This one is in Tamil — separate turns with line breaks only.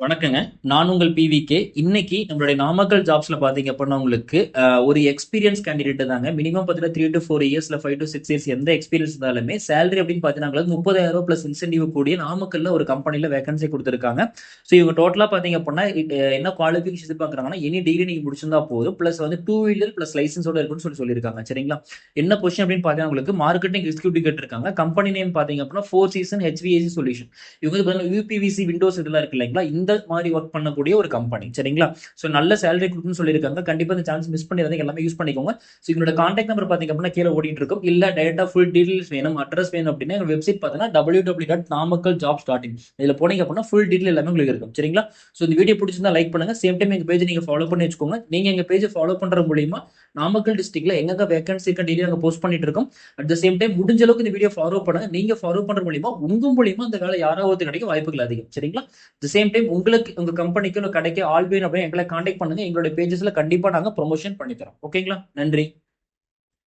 வணக்கங்க. நான் உங்கள் பிவிகே. இன்னைக்கு நம்மளுடைய நாமக்கல் ஜாப்ஸ்ல பாத்தீங்க அப்படின்னா உங்களுக்கு ஒரு எக்ஸ்பீரியன்ஸ் கேண்டிடேட் தாங்க. மினிமம் பார்த்தீங்கன்னா 3 to 4 இயர்ஸ்ல 5 to 6 இயர்ஸ் எந்த எக்ஸ்பீரியன்ஸ் இருந்தாலுமே சேலரி அப்படின்னு பார்த்தீங்கன்னா 30,000 பிளஸ் இன்சென்டிவ் கூடிய நாமக்கல்ல ஒரு கம்பெனில வேகன்சி கொடுத்துருக்காங்க. ஸோ இவங்க டோட்டலா பாத்தீங்க அப்படின்னா என்ன குவாலிஃபிகேஷன் எதிர்பார்க்குறாங்கன்னா எனி டிகிரி நீங்க முடிச்சிருந்தா போதும், பிளஸ் வந்து 2 வீலர் பிளஸ் லைசன்ஸோட இருக்குன்னு சொல்லியிருக்காங்க. சரிங்களா? என்ன பொசிஷன் அப்படின்னு பார்த்தீங்கன்னா உங்களுக்கு மார்க்கெட்டிங் எக்ஸிக்யூட்டிவ் கேட்டிருக்காங்க. கம்பெனி நேம் பாத்தீங்க அப்படின்னா ஃபோர் சீசன் ஹெச்விஏசி சொல்யூஷன். இவங்க யூபிவிசி விண்டோஸ் இதெல்லாம் இருக்கு இல்லைங்களா, இந்த மாதிரி ஒர்க் பண்ணக்கூடிய ஒரு கம்பெனி. சரிங்களா? ஸோ நல்ல சேலரி கொடுக்குன்னு சொல்லியிருக்காங்க. கண்டிப்பா இந்த சான்ஸ் மிஸ் பண்ணிடாதீங்க, எல்லாமே யூஸ் பண்ணிக்கோங்க. ஸோ எங்களோட கான்டாக்ட் நம்பர் பாத்தீங்க அப்படின்னா கீழே ஓடிட்டு இருக்கும். இல்ல டைரக்டா ஃபுல் டீடைல்ஸ் வேணும், அட்ரஸ் வேணும் அப்படின்னா எங்க வெப்சைட் பார்த்தீங்கன்னா www.namakkal.jobs.in. இதுல போனீங்க அப்படின்னா ஃபுல் டீடைல் எல்லாமே உங்களுக்கு இருக்கும். சரிங்களா? ஸோ இந்த வீடியோ பிடிச்சிருந்தா லைக் பண்ணுங்க. சேம் டைம் எங்க பேஜ் நீங்க ஃபாலோ பண்ணி வச்சுக்கோங்க. நீங்க எங்க பேஜ் ஃபாலோ பண்ற மூலியமா நாமக்கல் டிஸ்ட்ரிக்ட்ல எங்க வேகன்சி இருக்க டெய்லி நாங்க போஸ்ட் பண்ணிட்டு இருக்கோம். அட் த சேம் டைம் முடிஞ்ச அளவுக்கு இந்த வீடியோ ஃபாலோ பண்ணுங்க. நீங்க ஃபாலோ பண்ற மூலியமா உங்க மூலியமா அந்த வேலை யாராவது கிடைக்க வாய்ப்புகள் அதிகம். சரிங்களா? தி சேம் டைம் உங்களுக்கு உங்க கம்பெனிக்கு இல்லை கடைக்கு ஆள் வேணும் அப்படின்னு எங்களை கான்டாக்ட் பண்ணுங்க. எங்களுடைய பேஜஸ்ல கண்டிப்பா நாங்க ப்ரொமோஷன் பண்ணி தரோம். ஓகேங்களா? நன்றி.